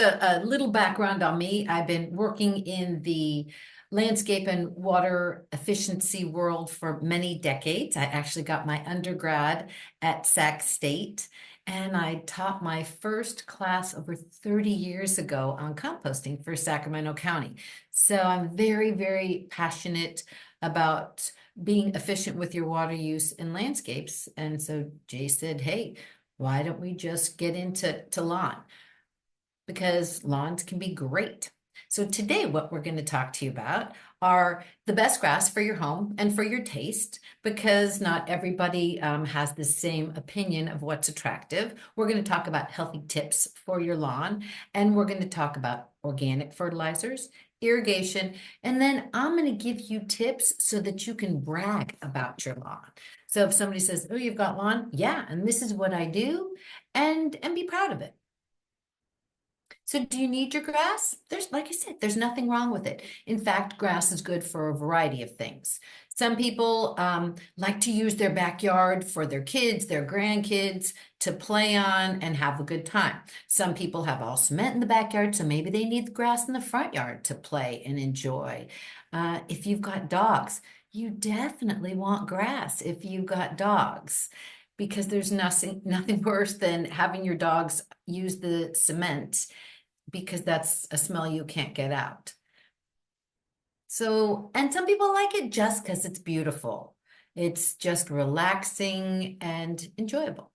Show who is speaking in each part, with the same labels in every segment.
Speaker 1: A little background on me. I've been working in the landscape and water efficiency world for many decades. I actually got my undergrad at Sac State, and I taught my first class over 30 years ago on composting for Sacramento County. So I'm very, very passionate about being efficient with your water use in landscapes. And so Jay said, hey, why don't we just get into lawn? Because lawns can be great. So today, what we're going to talk to you about are the best grass for your home and for your taste, because not everybody has the same opinion of what's attractive. We're going to talk about healthy tips for your lawn, and we're going to talk about organic fertilizers, irrigation, and then I'm going to give you tips so that you can brag about your lawn. So if somebody says, oh, you've got lawn, yeah, and this is what I do, and be proud of it. So do you need your grass? Like I said, there's nothing wrong with it. In fact, grass is good for a variety of things. Some people like to use their backyard for their kids, their grandkids to play on and have a good time. Some people have all cement in the backyard, so maybe they need the grass in the front yard to play and enjoy. If you've got dogs, you definitely want grass if you've got dogs, because there's nothing worse than having your dogs use the cement, because that's a smell you can't get out. So, and some people like it just because it's beautiful. It's just relaxing and enjoyable.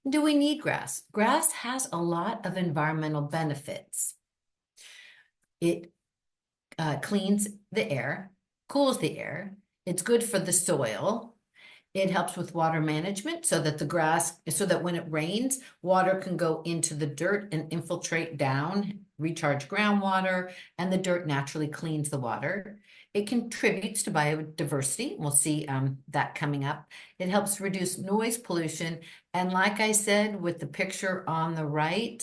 Speaker 1: Do we need grass? Grass has a lot of environmental benefits. It cleans the air, cools the air. It's good for the soil. It helps with water management so that when it rains, water can go into the dirt and infiltrate down, recharge groundwater, and the dirt naturally cleans the water. It contributes to biodiversity. We'll see that coming up. It helps reduce noise pollution. And like I said, with the picture on the right,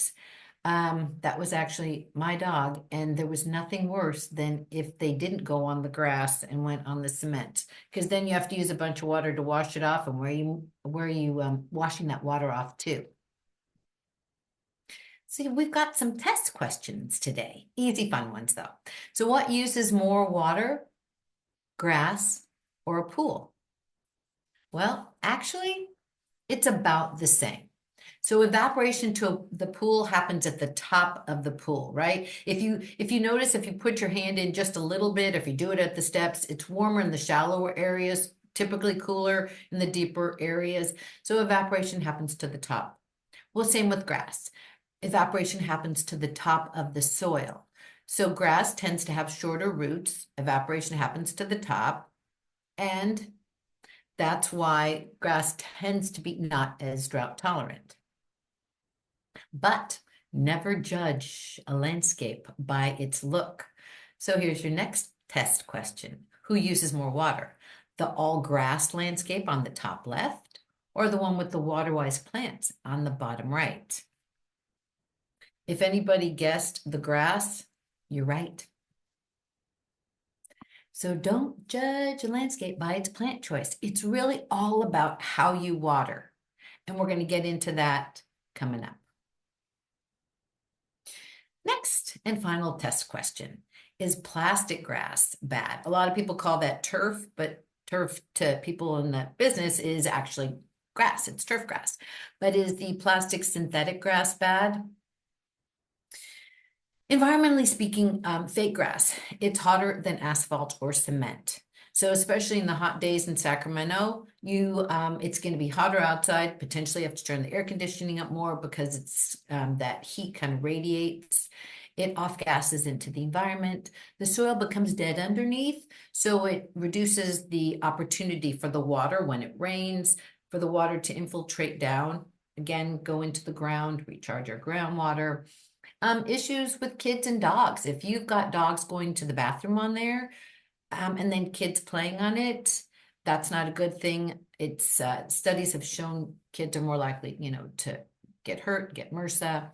Speaker 1: that was actually my dog, and there was nothing worse than if they didn't go on the grass and went on the cement, because then you have to use a bunch of water to wash it off. And where are you washing that water off to? So we've got some test questions today. Easy, fun ones though. So what uses more water, grass, or a pool? Well, actually, it's about the same. So evaporation to the pool happens at the top of the pool, right? If you notice, if you put your hand in just a little bit, if you do it at the steps, it's warmer in the shallower areas, typically cooler in the deeper areas. So evaporation happens to the top. Well, same with grass. Evaporation happens to the top of the soil. So grass tends to have shorter roots. Evaporation happens to the top, and that's why grass tends to be not as drought tolerant. But never judge a landscape by its look. So here's your next test question. Who uses more water? The all grass landscape on the top left, or the one with the water-wise plants on the bottom right? If anybody guessed the grass, you're right. So don't judge a landscape by its plant choice. It's really all about how you water. And we're going to get into that coming up. Next and final test question. Is plastic grass bad? A lot of people call that turf, but turf to people in the business is actually grass. It's turf grass. But is the plastic synthetic grass bad? Environmentally speaking, fake grass, it's hotter than asphalt or cement. So especially in the hot days in Sacramento, it's going to be hotter outside. Potentially have to turn the air conditioning up more because it's that heat kind of radiates. It off gases into the environment. The soil becomes dead underneath, so it reduces the opportunity for the water when it rains, for the water to infiltrate down, again, go into the ground, recharge our groundwater. Issues with kids and dogs. If you've got dogs going to the bathroom on there, and then kids playing on it, that's not a good thing. It's studies have shown kids are more likely, to get hurt, get MRSA.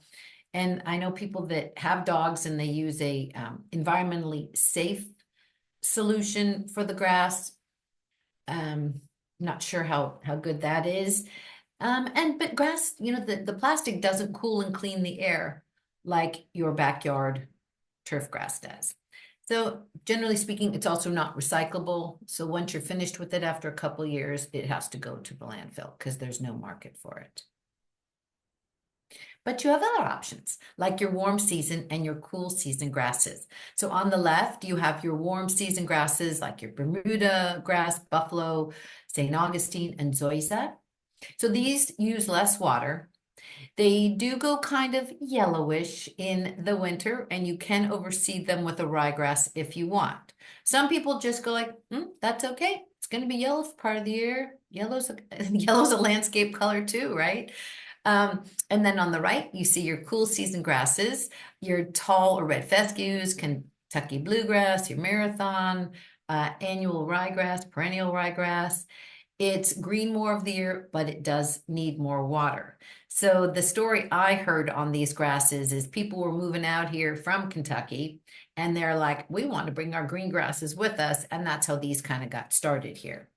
Speaker 1: And I know people that have dogs and they use a environmentally safe solution for the grass. Not sure how good that is. But grass, the plastic doesn't cool and clean the air like your backyard turf grass does. So generally speaking, it's also not recyclable. So once you're finished with it after a couple years, it has to go to the landfill because there's no market for it. But you have other options, like your warm season and your cool season grasses. So on the left, you have your warm season grasses like your Bermuda grass, buffalo, St. Augustine, and zoysia. So these use less water. They do go kind of yellowish in the winter, and you can overseed them with a ryegrass if you want. Some people just go like, that's okay. It's going to be yellow for part of the year. Yellow's a landscape color too, right? And then on the right, you see your cool season grasses, your tall or red fescues, Kentucky bluegrass, your marathon, annual ryegrass, perennial ryegrass. It's green more of the year, but it does need more water. So the story I heard on these grasses is people were moving out here from Kentucky and they're like, we want to bring our green grasses with us. And that's how these kind of got started here.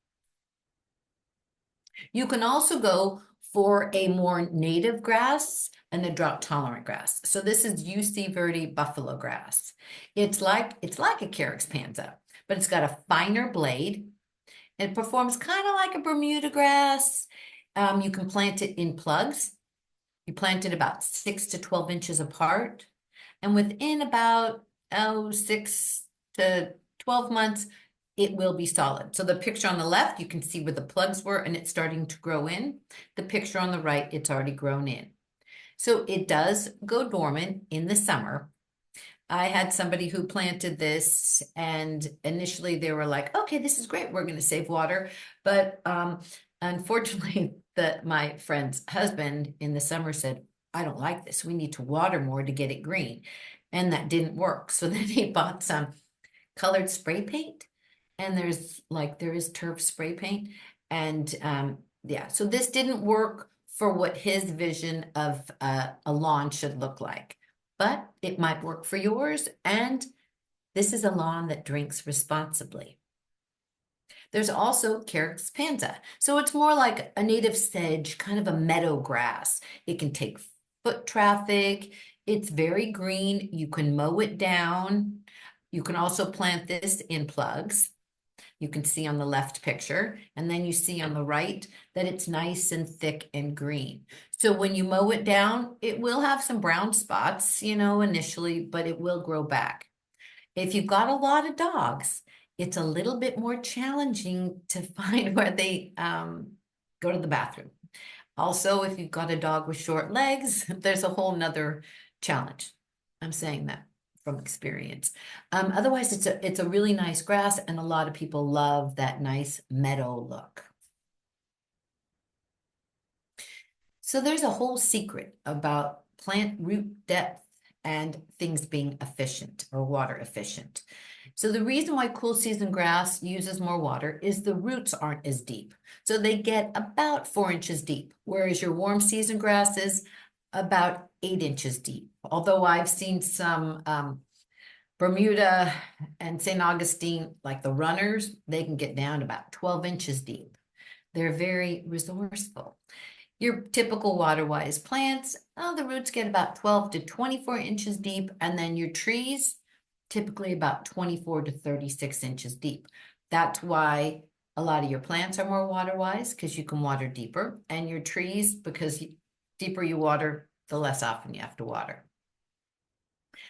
Speaker 1: You can also go for a more native grass and a drought-tolerant grass. So this is UC Verde buffalo grass. It's like a Carex panza, but it's got a finer blade. It performs kind of like a Bermuda grass. You can plant it in plugs. You plant it about 6 to 12 inches apart. And within about 6 to 12 months, it will be solid. So the picture on the left, you can see where the plugs were and it's starting to grow in. The picture on the right, it's already grown in. So it does go dormant in the summer. I had somebody who planted this and initially they were like, okay, this is great. We're going to save water. But unfortunately, my friend's husband in the summer said, I don't like this. We need to water more to get it green. And that didn't work. So then he bought some colored spray paint. And there is turf spray paint. And yeah, so this didn't work for what his vision of a lawn should look like. But it might work for yours. And this is a lawn that drinks responsibly. There's also Carex panza. So it's more like a native sedge, kind of a meadow grass. It can take foot traffic. It's very green. You can mow it down. You can also plant this in plugs. You can see on the left picture, and then you see on the right that it's nice and thick and green. So when you mow it down, it will have some brown spots, initially, but it will grow back. If you've got a lot of dogs, it's a little bit more challenging to find where they go to the bathroom. Also, if you've got a dog with short legs, there's a whole nother challenge. I'm saying that from experience. Otherwise, it's a really nice grass, and a lot of people love that nice meadow look. So there's a whole secret about plant root depth and things being efficient or water efficient. So the reason why cool season grass uses more water is the roots aren't as deep. So they get about 4 inches deep, whereas your warm season grass is about 8 inches deep. Although I've seen some Bermuda and St. Augustine, like the runners, they can get down about 12 inches deep. They're very resourceful. Your typical water-wise plants, the roots get about 12 to 24 inches deep, and then your trees, typically about 24 to 36 inches deep. That's why a lot of your plants are more water-wise, because you can water deeper, and your trees, because deeper you water, the less often you have to water.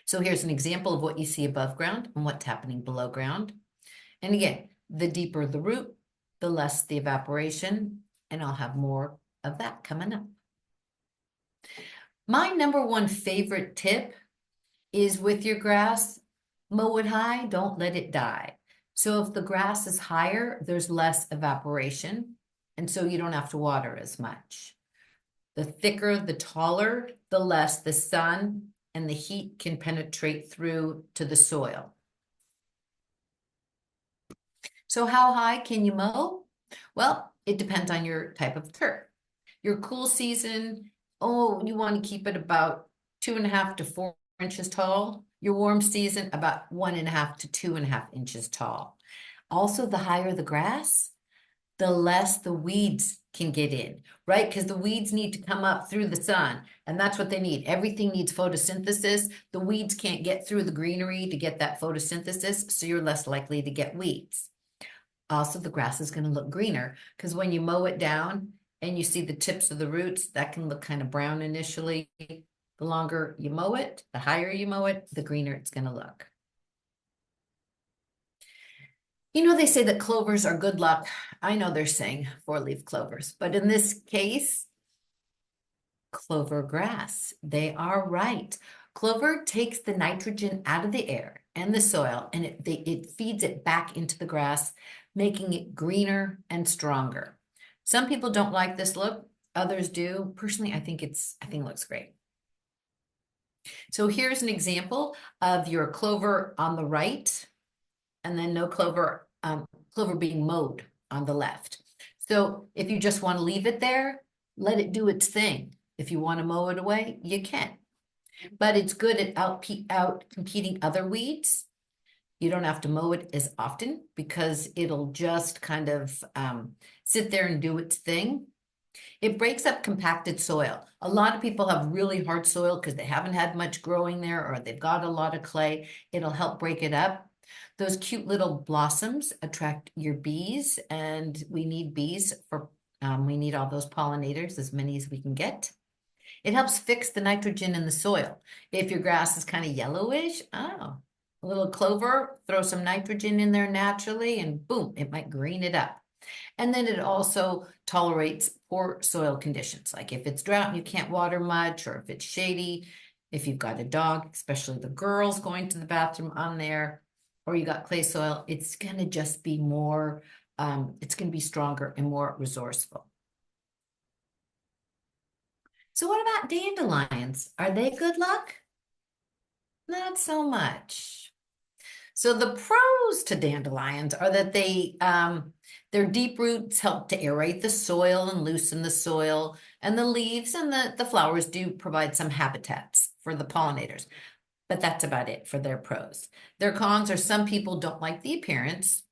Speaker 1: So here's an example of what you see above ground and what's happening below ground. And again, the deeper the root, the less the evaporation, and I'll have more of that coming up. My number one favorite tip is with your grass, mow it high, don't let it die. So if the grass is higher, there's less evaporation, and so you don't have to water as much. The thicker, the taller, the less the sun and the heat can penetrate through to the soil. So how high can you mow? Well, it depends on your type of turf. Your cool season, you want to keep it about 2.5 to 4 inches tall. Your warm season, about 1.5 to 2.5 inches tall. Also, the higher the grass, the less the weeds can get in, right? Because the weeds need to come up through the sun, and that's what they need. Everything needs photosynthesis. The weeds can't get through the greenery to get that photosynthesis, so you're less likely to get weeds. Also, the grass is going to look greener because when you mow it down and you see the tips of the roots, that can look kind of brown initially. The longer you mow it, the higher you mow it, the greener it's going to look. You know, they say that clovers are good luck. I know they're saying four-leaf clovers, but in this case, clover grass, they are right. Clover takes the nitrogen out of the air and the soil, and it feeds it back into the grass, making it greener and stronger. Some people don't like this look, others do. Personally, I think it looks great. So here's an example of your clover on the right, and then no clover, clover being mowed on the left. So if you just want to leave it there, let it do its thing. If you want to mow it away, you can. But it's good at out competing other weeds. You don't have to mow it as often because it'll just kind of sit there and do its thing. It breaks up compacted soil. A lot of people have really hard soil because they haven't had much growing there or they've got a lot of clay. It'll help break it up. Those cute little blossoms attract your bees, and we need bees for, we need all those pollinators, as many as we can get. It helps fix the nitrogen in the soil. If your grass is kind of yellowish, a little clover, throw some nitrogen in there naturally, and boom, it might green it up. And then it also tolerates poor soil conditions, like if it's drought and you can't water much, or if it's shady, if you've got a dog, especially the girls going to the bathroom on there, or you got clay soil, it's going to just be more, it's going to be stronger and more resourceful. So what about dandelions? Are they good luck? Not so much. So the pros to dandelions are that their deep roots help to aerate the soil and loosen the soil, and the leaves and the flowers do provide some habitats for the pollinators. But that's about it for their pros. Their cons are some people don't like the appearance,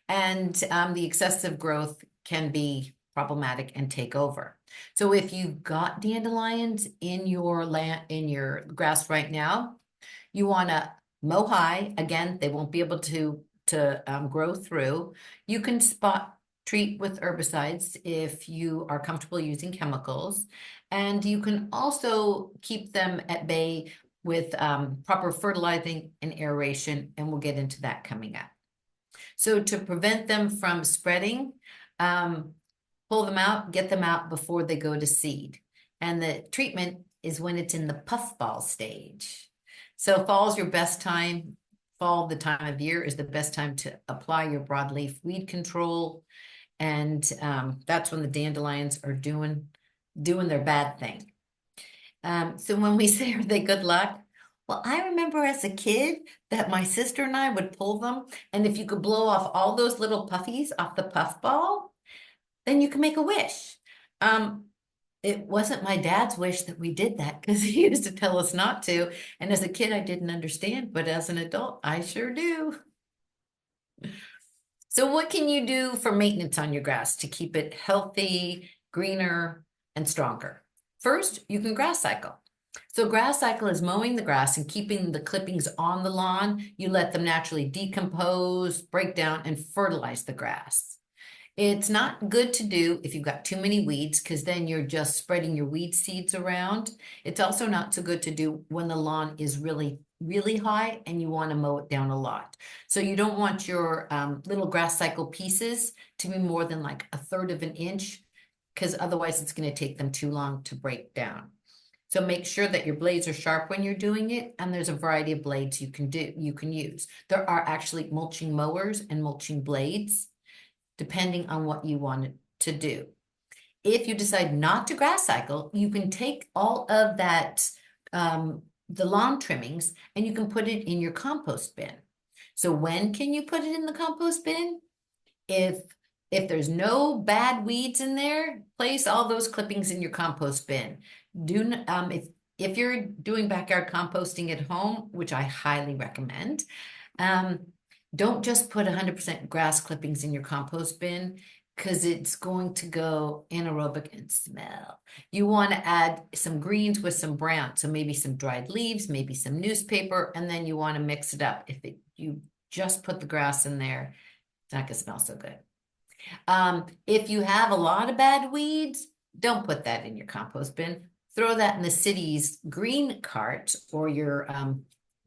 Speaker 1: and the excessive growth can be problematic and take over. So if you've got dandelions in your land, in your grass right now, you want to mow high. Again, they won't be able to grow through. You can spot treat with herbicides if you are comfortable using chemicals, and you can also keep them at bay with proper fertilizing and aeration, and we'll get into that coming up. So to prevent them from spreading, pull them out, get them out before they go to seed. And the treatment is when it's in the puffball stage. So fall's your best time. Fall, the time of year, is the best time to apply your broadleaf weed control. And that's when the dandelions are doing their bad thing. So when we say, are they good luck? Well, I remember as a kid that my sister and I would pull them, and if you could blow off all those little puffies off the puffball, then you can make a wish. It wasn't my dad's wish that we did that because he used to tell us not to. And as a kid, I didn't understand, but as an adult, I sure do. So what can you do for maintenance on your grass to keep it healthy, greener, and stronger? First, you can grass cycle. So grass cycle is mowing the grass and keeping the clippings on the lawn. You let them naturally decompose, break down, and fertilize the grass. It's not good to do if you've got too many weeds, because then you're just spreading your weed seeds around. It's also not so good to do when the lawn is really, really high and you want to mow it down a lot. So you don't want your little grass cycle pieces to be more than like 1/3 of an inch, because otherwise it's going to take them too long to break down. So make sure that your blades are sharp when you're doing it, and there's a variety of blades you can use. There are actually mulching mowers and mulching blades, depending on what you want to do. If you decide not to grass cycle, you can take all of that, the lawn trimmings, and you can put it in your compost bin. So when can you put it in the compost bin? If there's no bad weeds in there, place all those clippings in your compost bin. If you're doing backyard composting at home, which I highly recommend, don't just put 100% grass clippings in your compost bin. because it's going to go anaerobic and smell. You want to add some greens with some brown. So maybe some dried leaves, maybe some newspaper, and then you want to mix it up. You just put the grass in there, it's not going to smell so good. If you have a lot of bad weeds, don't put that in your compost bin. Throw that in the city's green cart or your,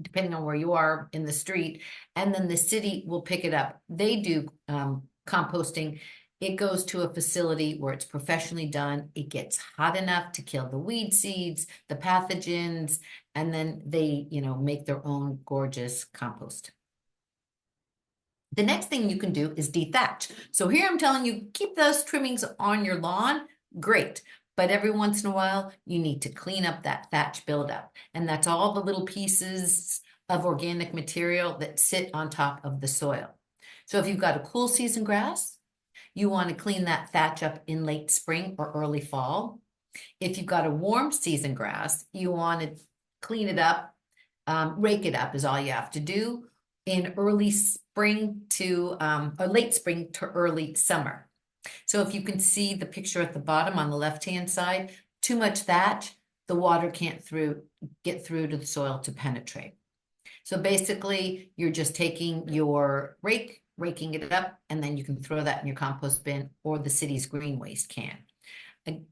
Speaker 1: depending on where you are in the street, and then the city will pick it up. They do composting. It goes to a facility where it's professionally done. It gets hot enough to kill the weed seeds, the pathogens, and then they, make their own gorgeous compost. The next thing you can do is dethatch. So here I'm telling you, keep those trimmings on your lawn, great. But every once in a while, you need to clean up that thatch buildup. And that's all the little pieces of organic material that sit on top of the soil. So if you've got a cool season grass, you want to clean that thatch up in late spring or early fall. If you've got a warm season grass, you want to clean it up, rake it up is all you have to do in early spring to, or late spring to early summer. So if you can see the picture at the bottom on the left-hand side, too much thatch, the water can't get through to the soil to penetrate. So basically, you're just taking your rake, raking it up, and then you can throw that in your compost bin or the city's green waste can.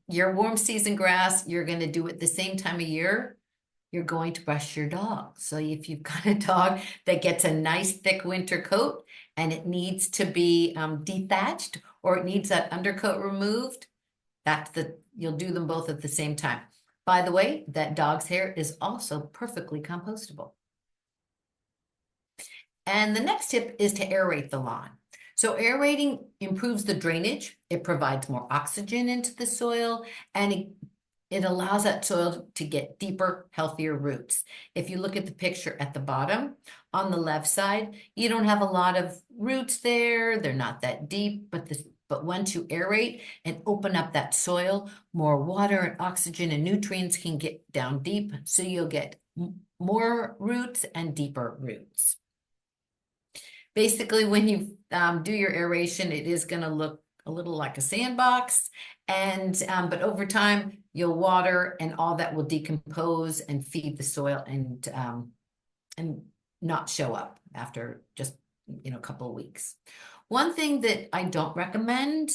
Speaker 1: Your warm season grass, you're going to do it the same time of year you're going to brush your dog. So if you've got a dog that gets a nice thick winter coat and it needs to be dethatched or it needs that undercoat removed, you'll do them both at the same time. By the way, that dog's hair is also perfectly compostable. And the next tip is to aerate the lawn. So aerating improves the drainage, it provides more oxygen into the soil, and it allows that soil to get deeper, healthier roots. If you look at the picture at the bottom, on the left side, you don't have a lot of roots there. They're not that deep, but once you aerate and open up that soil, more water and oxygen and nutrients can get down deep, so you'll get more roots and deeper roots. Basically, when you do your aeration, it is going to look a little like a sandbox, but over time you'll water and all that will decompose and feed the soil and not show up after just a couple of weeks. One thing that I don't recommend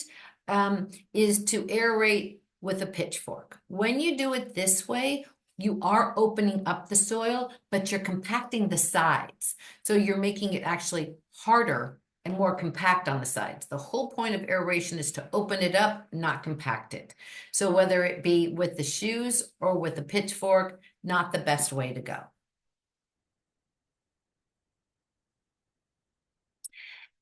Speaker 1: is to aerate with a pitchfork. When you do it this way, you are opening up the soil, but you're compacting the sides. So you're making it actually harder and more compact on the sides. The whole point of aeration is to open it up, not compact it. So whether it be with the shoes or with a pitchfork, not the best way to go.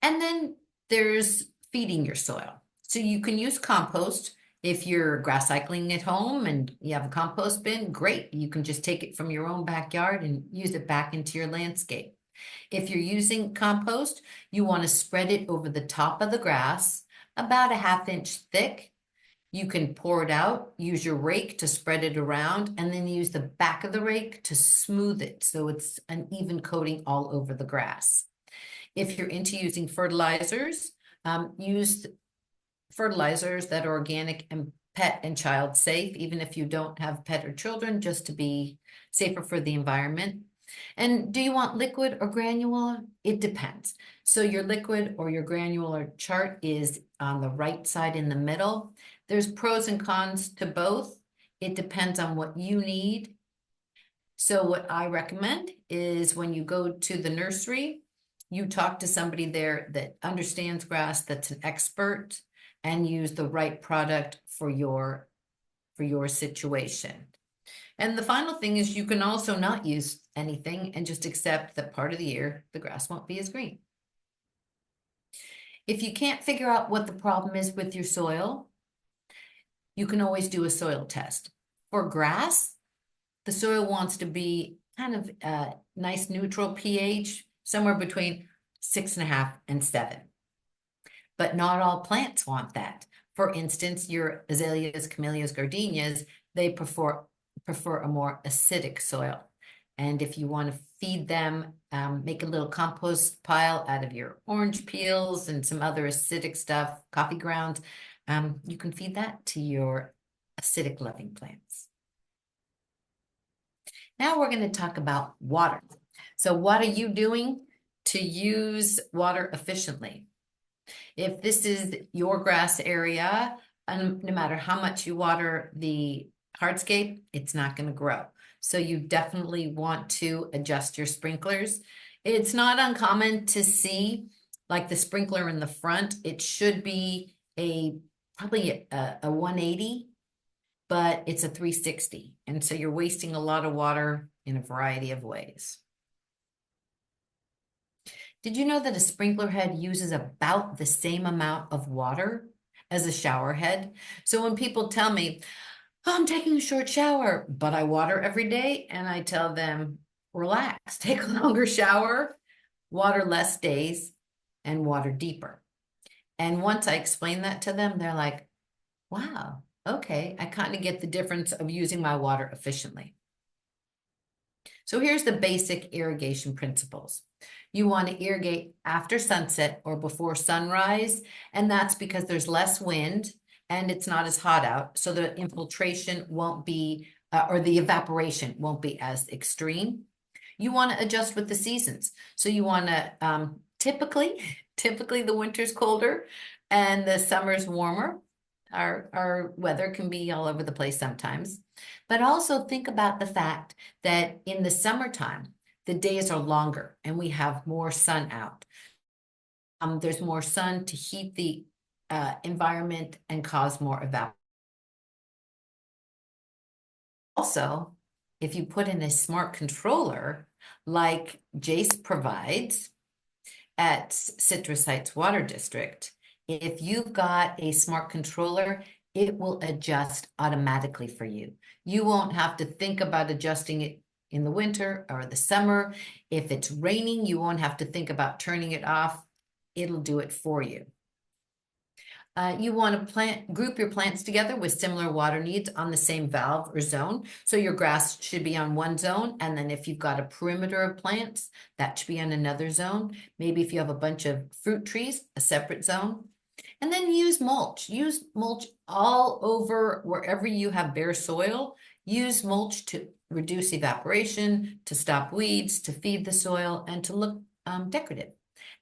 Speaker 1: And then there's feeding your soil. So you can use compost. If you're grass cycling at home and you have a compost bin, great. You can just take it from your own backyard and use it back into your landscape. If you're using compost, you want to spread it over the top of the grass, about a 1/2 inch thick. You can pour it out, use your rake to spread it around, and then use the back of the rake to smooth it so it's an even coating all over the grass. If you're into using fertilizers, use fertilizers that are organic and pet and child safe, even if you don't have pet or children, just to be safer for the environment. And do you want liquid or granular? It depends. So your liquid or your granular chart is on the right side in the middle. There's pros and cons to both. It depends on what you need. So what I recommend is when you go to the nursery, you talk to somebody there that understands grass, that's an expert, and use the right product for your situation. And the final thing is you can also not use anything and just accept that part of the year the grass won't be as green. If you can't figure out what the problem is with your soil, you can always do a soil test. For grass, the soil wants to be kind of a nice neutral pH, somewhere between 6.5 and 7. But not all plants want that. For instance, your azaleas, camellias, gardenias, they prefer a more acidic soil. And if you want to feed them, make a little compost pile out of your orange peels and some other acidic stuff, coffee grounds, you can feed that to your acidic loving plants. Now we're going to talk about water. So what are you doing to use water efficiently? If this is your grass area, no matter how much you water the hardscape, it's not going to grow. So you definitely want to adjust your sprinklers. It's not uncommon to see like the sprinkler in the front. It should be probably a 180, but it's a 360. And so you're wasting a lot of water in a variety of ways. Did you know that a sprinkler head uses about the same amount of water as a shower head? So when people tell me, oh, I'm taking a short shower, but I water every day, and I tell them, relax, take a longer shower, water less days, and water deeper. And once I explain that to them, they're like, wow, okay, I kind of get the difference of using my water efficiently. So here's the basic irrigation principles. You want to irrigate after sunset or before sunrise, and that's because there's less wind and it's not as hot out, so the infiltration won't be, or the evaporation won't be as extreme. You want to adjust with the seasons. So you want to, typically the winter's colder and the summer's warmer. Our weather can be all over the place sometimes. But also think about the fact that in the summertime, the days are longer and we have more sun out. There's more sun to heat the environment and cause more evaporation. Also, if you put in a smart controller like Jace provides at Citrus Heights Water District, if you've got a smart controller, it will adjust automatically for you. You won't have to think about adjusting it in the winter or the summer. If it's raining, you won't have to think about turning it off. It'll do it for you. You want to group your plants together with similar water needs on the same valve or zone. So your grass should be on one zone. And then if you've got a perimeter of plants, that should be on another zone. Maybe if you have a bunch of fruit trees, a separate zone. And then use mulch. Use mulch all over wherever you have bare soil. Use mulch to reduce evaporation, to stop weeds, to feed the soil, and to look decorative.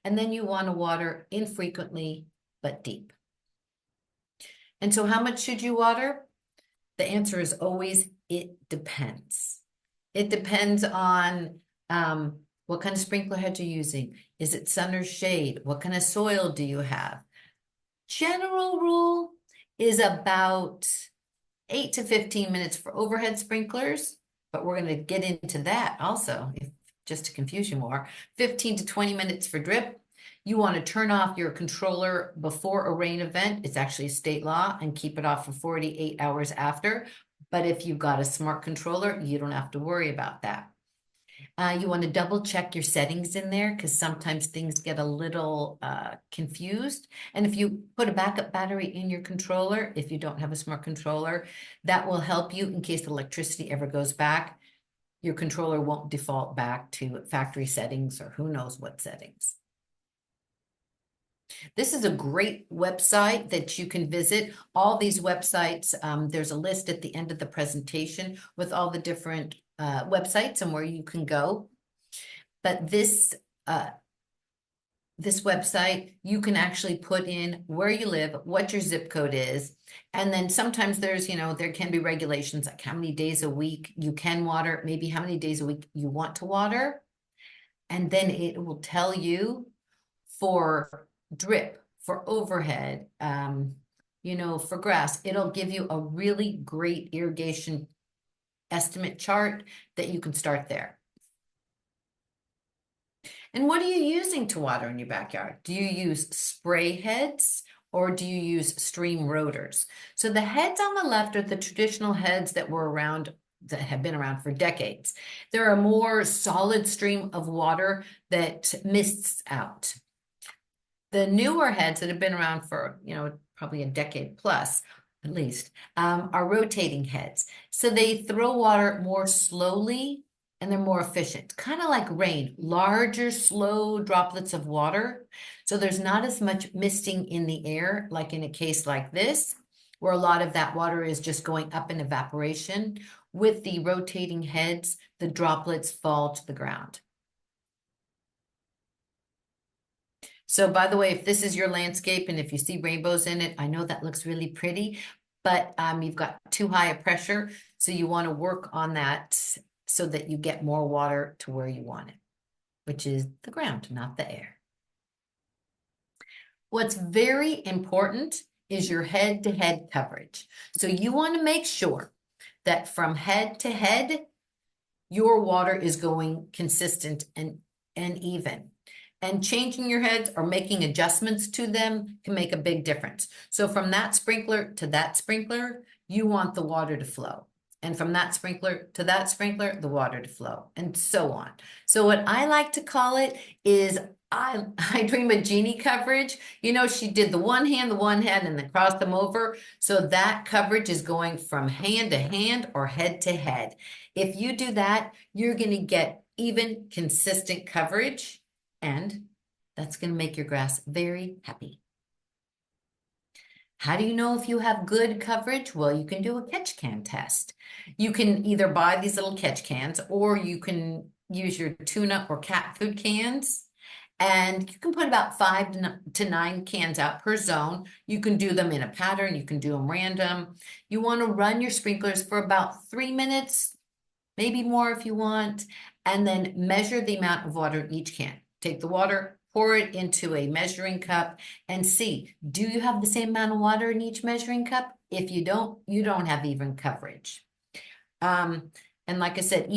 Speaker 1: And then you want to water infrequently but deep. And so how much should you water? The answer is always, it depends. It depends on what kind of sprinkler head you're using. Is it sun or shade? What kind of soil do you have? General rule is about 8 to 15 minutes for overhead sprinklers, but we're going to get into that also, just to confuse you more. 15 to 20 minutes for drip. You want to turn off your controller before a rain event. It's actually a state law, and keep it off for 48 hours after. But if you've got a smart controller, you don't have to worry about that. You want to double check your settings in there because sometimes things get a little confused. And if you put a backup battery in your controller, if you don't have a smart controller, that will help you in case the electricity ever goes back. Your controller won't default back to factory settings or who knows what settings. This is a great website that you can visit. All these websites, there's a list at the end of the presentation with all the different websites and where you can go. But this website, you can actually put in where you live, what your zip code is, and then sometimes there's, there can be regulations like how many days a week you can water, maybe how many days a week you want to water, and then it will tell you for drip, for overhead, for grass. It'll give you a really great irrigation estimate chart that you can start there. And what are you using to water in your backyard? Do you use spray heads or do you use stream rotors? So the heads on the left are the traditional heads that were around, that have been around for decades. They're a more solid stream of water that mists out. The newer heads that have been around for, probably a decade plus, at least, are rotating heads. So they throw water more slowly and they're more efficient, kind of like rain, larger, slow droplets of water. So there's not as much misting in the air, like in a case like this, where a lot of that water is just going up in evaporation. With the rotating heads, the droplets fall to the ground. So by the way, if this is your landscape and if you see rainbows in it, I know that looks really pretty, but you've got too high a pressure. So you want to work on that so that you get more water to where you want it, which is the ground, not the air. What's very important is your head-to-head coverage. So you want to make sure that from head to head, your water is going consistent and even. And changing your heads or making adjustments to them can make a big difference. So from that sprinkler to that sprinkler, you want the water to flow. And from that sprinkler to that sprinkler, the water to flow, and so on. So what I like to call it is I dream of genie coverage. You know, she did the one hand, and then crossed them over. So that coverage is going from hand to hand or head to head. If you do that, you're going to get even, consistent coverage, and that's going to make your grass very happy. How do you know if you have good coverage? Well, you can do a catch can test. You can either buy these little catch cans, or you can use your tuna or cat food cans. And you can put about 5 to 9 cans out per zone. You can do them in a pattern. You can do them random. You want to run your sprinklers for about 3 minutes, maybe more if you want, and then measure the amount of water in each can. Take the water, pour it into a measuring cup, and see, do you have the same amount of water in each measuring cup? If you don't have even coverage. And like I said,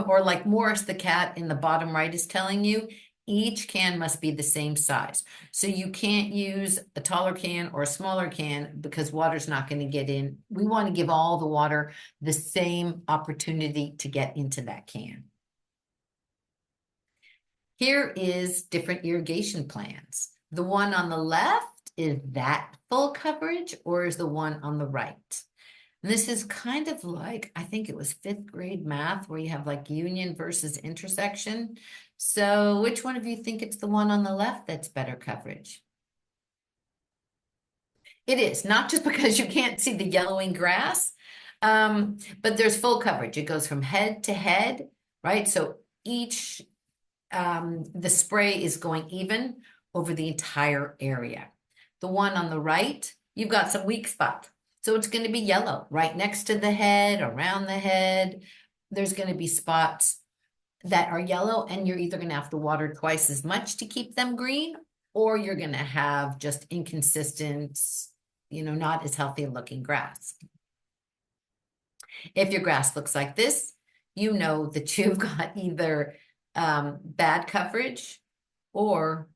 Speaker 1: or like Morris the cat in the bottom right is telling you, each can must be the same size. So you can't use a taller can or a smaller can because water's not going to get in. We want to give all the water the same opportunity to get into that can. Here is different irrigation plans. The one on the left, is that full coverage, or is the one on the right? And this is kind of like, I think it was 5th grade math, where you have like union versus intersection. So which one of you think it's the one on the left that's better coverage? It is, not just because you can't see the yellowing grass, but there's full coverage. It goes from head to head, right? So the spray is going even over the entire area. The one on the right, you've got some weak spots. So it's going to be yellow right next to the head, around the head. There's going to be spots that are yellow, and you're either going to have to water twice as much to keep them green, or you're going to have just inconsistent, not as healthy looking grass. If your grass looks like this, you know that you've got either bad coverage or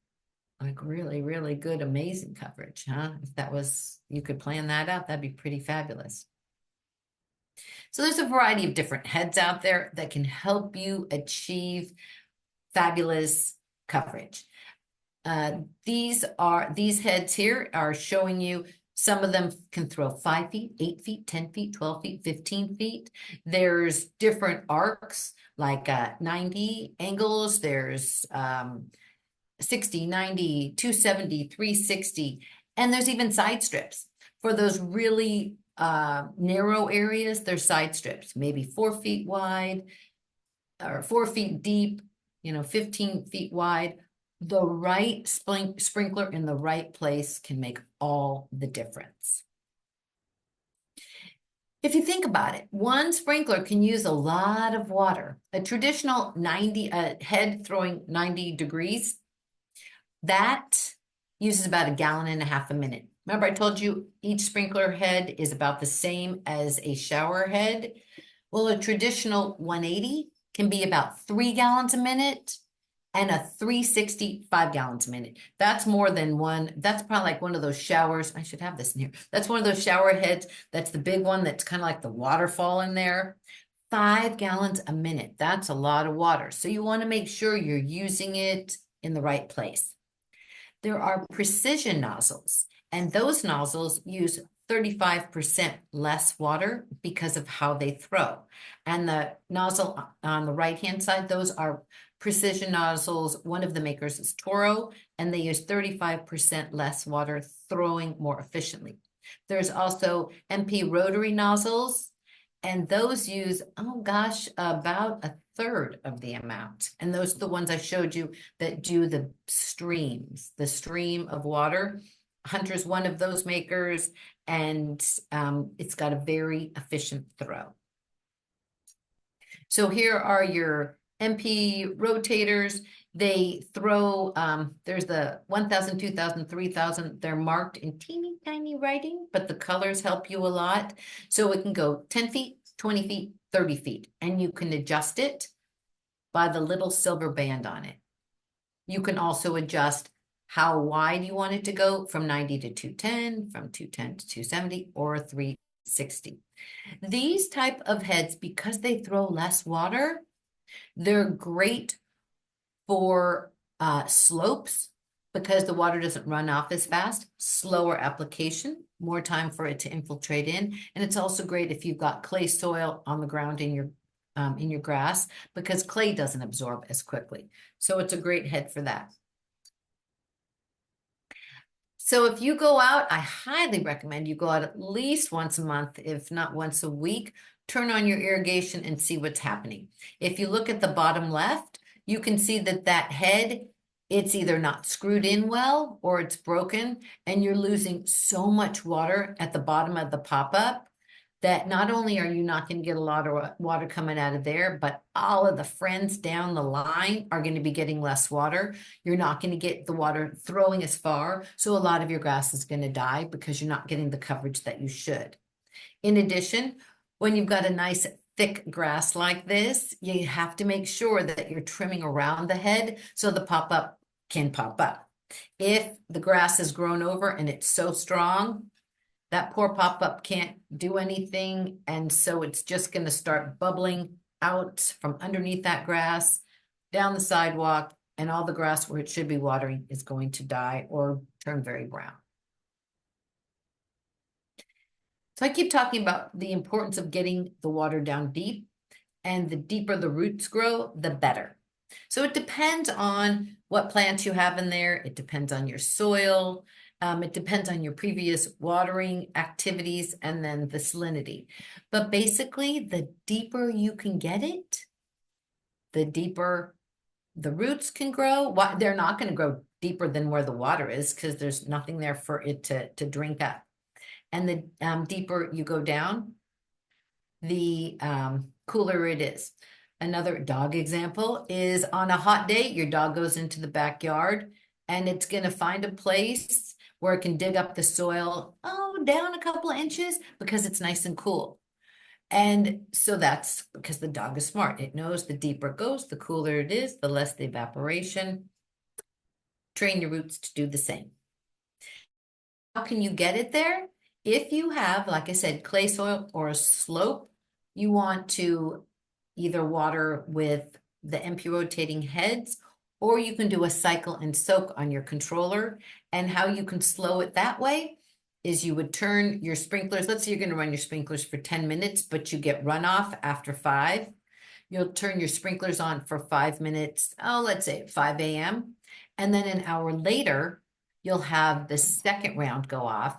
Speaker 1: like really, really good, amazing coverage, huh? If you could plan that out, that'd be pretty fabulous. So there's a variety of different heads out there that can help you achieve fabulous coverage. These heads here are showing you, some of them can throw 5 feet, 8 feet, 10 feet, 12 feet, 15 feet. There's different arcs, like 90 angles. There's 60, 90, 270, 360, and there's even side strips. For those really narrow areas, there's side strips, maybe 4 feet wide or 4 feet deep, 15 feet wide. The right sprinkler in the right place can make all the difference. If you think about it, one sprinkler can use a lot of water. A traditional head throwing 90 degrees, that uses about 1.5 gallons a minute. Remember, I told you each sprinkler head is about the same as a shower head. Well, a traditional 180 can be about 3 gallons a minute, and a 360, 5 gallons a minute. That's more than one. That's probably like one of those showers. I should have this in here. That's one of those shower heads. That's the big one that's kind of like the waterfall in there. 5 gallons a minute. That's a lot of water. So you want to make sure you're using it in the right place. There are precision nozzles, and those nozzles use 35% less water because of how they throw. And the nozzle on the right-hand side, those are precision nozzles. One of the makers is Toro, and they use 35% less water, throwing more efficiently. There's also MP rotary nozzles, and those use, oh gosh, about a third of the amount. And those are the ones I showed you that do the streams, the stream of water. Hunter's one of those makers, and it's got a very efficient throw. So here are your MP rotators. They throw, there's the 1,000, 2,000, 3,000. They're marked in teeny tiny writing, but the colors help you a lot. So it can go 10 feet, 20 feet, 30 feet, and you can adjust it by the little silver band on it. You can also adjust how wide you want it to go, from 90 to 210, from 210 to 270, or 360. These type of heads, because they throw less water, they're great for slopes because the water doesn't run off as fast, slower application, more time for it to infiltrate in. And it's also great if you've got clay soil on the ground in your grass, because clay doesn't absorb as quickly. So it's a great head for that. So if you go out, I highly recommend you go out at least once a month, if not once a week, turn on your irrigation and see what's happening. If you look at the bottom left, you can see that that head, it's either not screwed in well or it's broken, and you're losing so much water at the bottom of the pop-up that not only are you not going to get a lot of water coming out of there, but all of the friends down the line are going to be getting less water. You're not going to get the water throwing as far, so a lot of your grass is going to die because you're not getting the coverage that you should. In addition, when you've got a nice thick grass like this, you have to make sure that you're trimming around the head so the pop-up can pop up. If the grass has grown over and it's so strong, that poor pop-up can't do anything, and so it's just going to start bubbling out from underneath that grass, down the sidewalk, and all the grass where it should be watering is going to die or turn very brown. So I keep talking about the importance of getting the water down deep, and the deeper the roots grow, the better. So it depends on what plants you have in there. It depends on your soil. It depends on your previous watering activities and then the salinity. But basically, the deeper you can get it, the deeper the roots can grow. They're not going to grow deeper than where the water is because there's nothing there for it to drink up. And the deeper you go down, the cooler it is. Another dog example is on a hot day, your dog goes into the backyard and it's going to find a place where it can dig up the soil, down a couple of inches because it's nice and cool. And so that's because the dog is smart. It knows the deeper it goes, the cooler it is, the less the evaporation. Train your roots to do the same. How can you get it there? If you have, like I said, clay soil or a slope, you want to either water with the MP rotating heads, or you can do a cycle and soak on your controller. And how you can slow it that way is you would turn your sprinklers. Let's say you're going to run your sprinklers for 10 minutes, but you get runoff after 5. You'll turn your sprinklers on for 5 minutes, let's say at 5 a.m. And then an hour later, you'll have the second round go off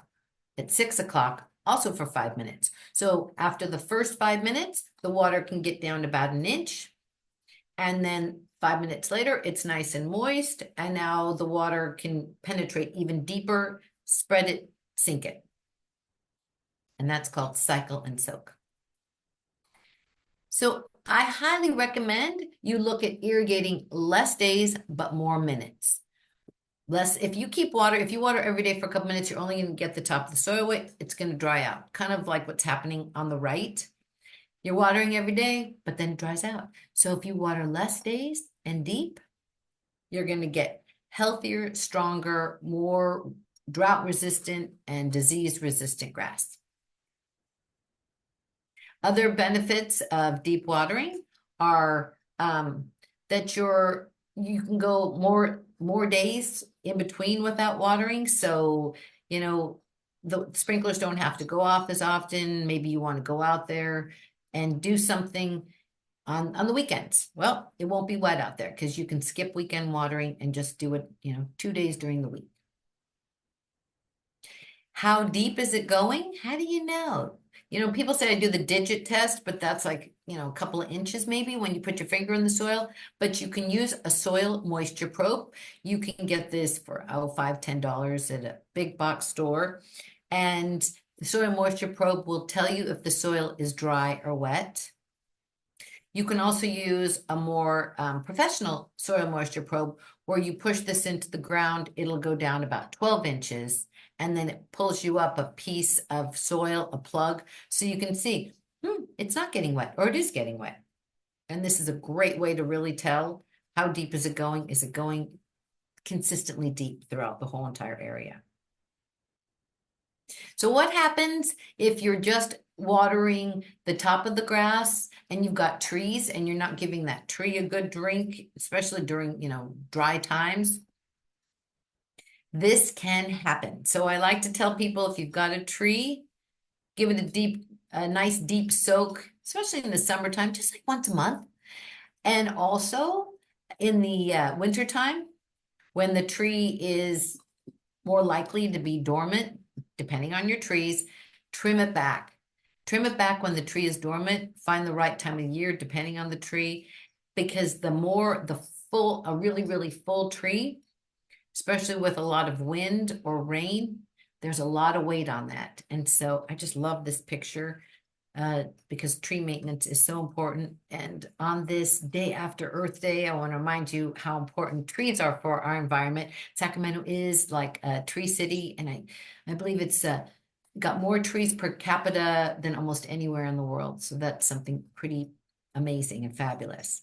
Speaker 1: at 6 o'clock, also for 5 minutes. So after the first 5 minutes, the water can get down to about an inch. And then 5 minutes later, it's nice and moist. And now the water can penetrate even deeper, spread it, sink it. And that's called cycle and soak. So I highly recommend you look at irrigating less days, but more minutes. If you water every day for a couple minutes, you're only going to get the top of the soil wet. It's going to dry out, kind of like what's happening on the right. You're watering every day, but then it dries out. So if you water less days and deep, you're going to get healthier, stronger, more drought resistant and disease resistant grass. Other benefits of deep watering are that you can go more days in between without watering. So, the sprinklers don't have to go off as often. Maybe you want to go out there and do something on the weekends. Well, it won't be wet out there because you can skip weekend watering and just do it, 2 days during the week. How deep is it going? How do you know? People say I do the digit test, but that's like, a couple of inches maybe when you put your finger in the soil, but you can use a soil moisture probe. You can get this for, $5, $10 at a big box store. And the soil moisture probe will tell you if the soil is dry or wet. You can also use a more professional soil moisture probe where you push this into the ground. It'll go down about 12 inches and then it pulls you up a piece of soil, a plug, so you can see, it's not getting wet or it is getting wet. And this is a great way to really tell how deep is it going? Is it going consistently deep throughout the whole entire area? So what happens if you're just watering the top of the grass and you've got trees and you're not giving that tree a good drink, especially during, dry times? This can happen. So I like to tell people if you've got a tree, give it a nice deep soak, especially in the summertime, just like once a month. And also in the wintertime, when the tree is more likely to be dormant, depending on your trees, trim it back. Trim it back when the tree is dormant. Find the right time of year, depending on the tree, because a really, really full tree, especially with a lot of wind or rain, there's a lot of weight on that. And so I just love this picture because tree maintenance is so important. And on this day after Earth Day, I want to remind you how important trees are for our environment. Sacramento is like a tree city, and I believe it's got more trees per capita than almost anywhere in the world. So that's something pretty amazing and fabulous.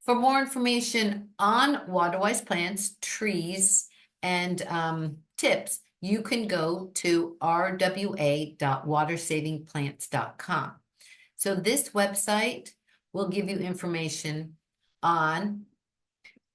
Speaker 1: For more information on water-wise plants, trees, and tips, you can go to rwa.watersavingplants.com. So this website will give you information on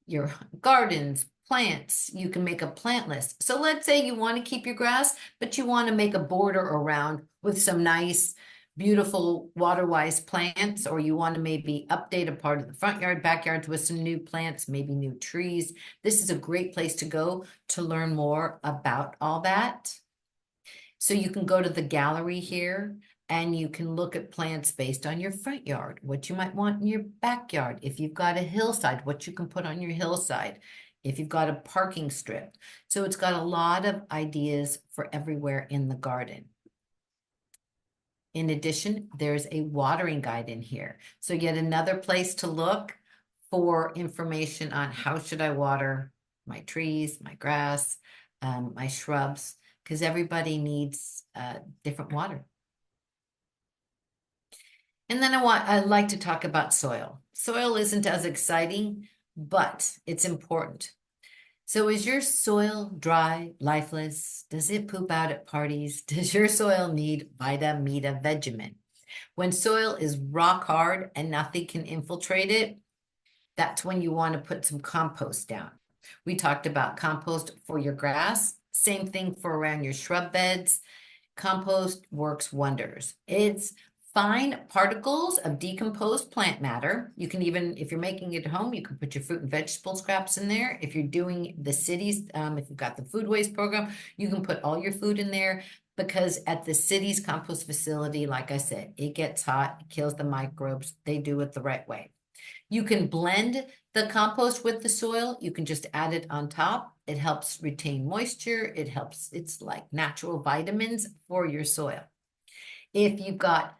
Speaker 1: your gardens, plants. You can make a plant list. So let's say you want to keep your grass, but you want to make a border around with some nice, beautiful water-wise plants, or you want to maybe update a part of the front yard, backyards with some new plants, maybe new trees. This is a great place to go to learn more about all that. So you can go to the gallery here and you can look at plants based on your front yard, what you might want in your backyard. If you've got a hillside, what you can put on your hillside. If you've got a parking strip. So it's got a lot of ideas for everywhere in the garden. In addition, there's a watering guide in here. So yet another place to look for information on how should I water my trees, my grass, my shrubs, because everybody needs different water. And then I'd like to talk about soil. Soil isn't as exciting, but it's important. So is your soil dry, lifeless? Does it poop out at parties? Does your soil need Vita-Meta-Vegemin? When soil is rock hard and nothing can infiltrate it, that's when you want to put some compost down. We talked about compost for your grass. Same thing for around your shrub beds. Compost works wonders. It's fine particles of decomposed plant matter. You can even, if you're making it at home, you can put your fruit and vegetable scraps in there. If you're doing the cities, if you've got the food waste program, you can put all your food in there, because at the city's compost facility, like I said, it gets hot, it kills the microbes. They do it the right way. You can blend the compost with the soil. You can just add it on top. It helps retain moisture. It's like natural vitamins for your soil. If you've got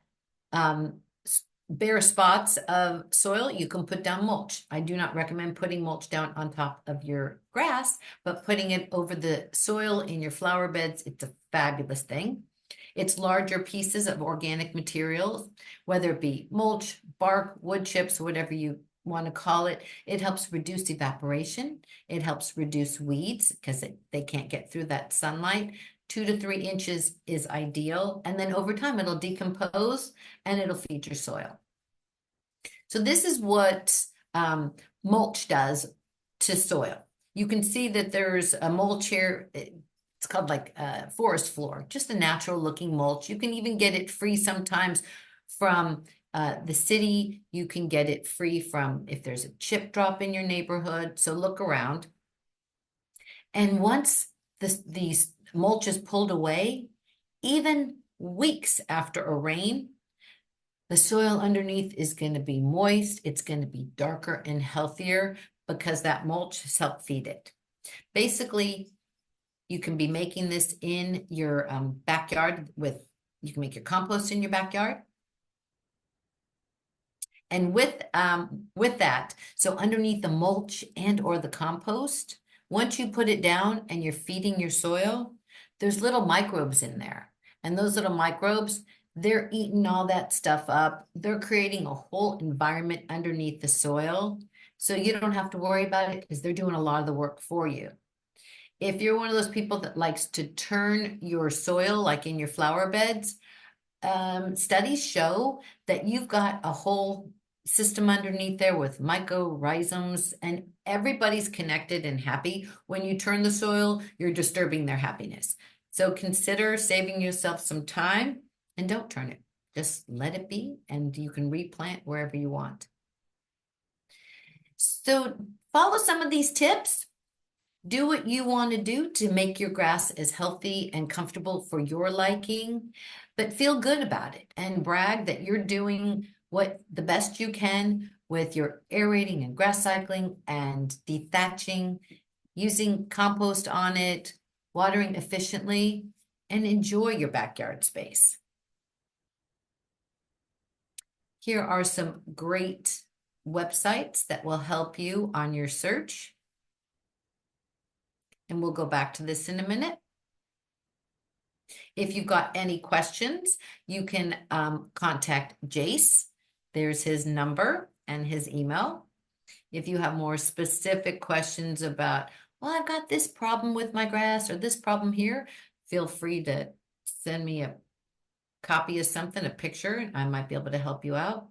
Speaker 1: bare spots of soil, you can put down mulch. I do not recommend putting mulch down on top of your grass, but putting it over the soil in your flower beds, it's a fabulous thing. It's larger pieces of organic materials, whether it be mulch, bark, wood chips, whatever you want to call it. It helps reduce evaporation. It helps reduce weeds because they can't get through that sunlight. 2 to 3 inches is ideal. And then over time, it'll decompose and it'll feed your soil. So this is what mulch does to soil. You can see that there's a mulch here. it's called like forest floor, just a natural looking mulch. You can even get it free sometimes from the city. You can get it free from if there's a chip drop in your neighborhood. So look around. And once these mulch is pulled away, even weeks after a rain, the soil underneath is going to be moist. It's going to be darker and healthier because that mulch has helped feed it. Basically, you can be making this in your backyard you can make your compost in your backyard. And with that, so underneath the mulch and or the compost, once you put it down and you're feeding your soil, there's little microbes in there. And those little microbes, they're eating all that stuff up. They're creating a whole environment underneath the soil. So you don't have to worry about it because they're doing a lot of the work for you. If you're one of those people that likes to turn your soil, like in your flower beds, studies show that you've got a whole system underneath there with mycorrhizals, and everybody's connected and happy. When you turn the soil, you're disturbing their happiness. So consider saving yourself some time and don't turn it. Just let it be, and you can replant wherever you want. So follow some of these tips. Do what you want to do to make your grass as healthy and comfortable for your liking, but feel good about it and brag that you're doing what the best you can with your aerating and grass cycling and dethatching, using compost on it, watering efficiently, and enjoy your backyard space. Here are some great websites that will help you on your search. And we'll go back to this in a minute. If you've got any questions, you can contact Jace. There's his number and his email. If you have more specific questions about, well, I've got this problem with my grass or this problem here, feel free to send me a copy of something, a picture, and I might be able to help you out.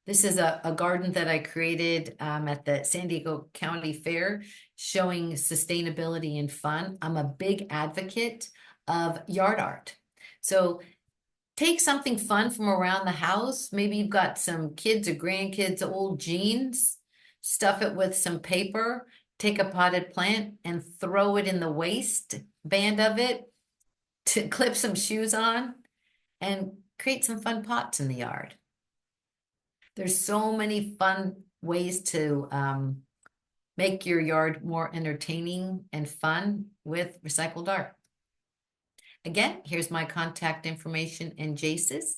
Speaker 1: This is a garden that I created at the San Diego County Fair, showing sustainability and fun. I'm a big advocate of yard art. So take something fun from around the house. Maybe you've got some kids or grandkids' old jeans, stuff it with some paper, take a potted plant and throw it in the waistband of it to clip some shoes on and create some fun pots in the yard. There's so many fun ways to make your yard more entertaining and fun with recycled art. Again, here's my contact information and Jace's.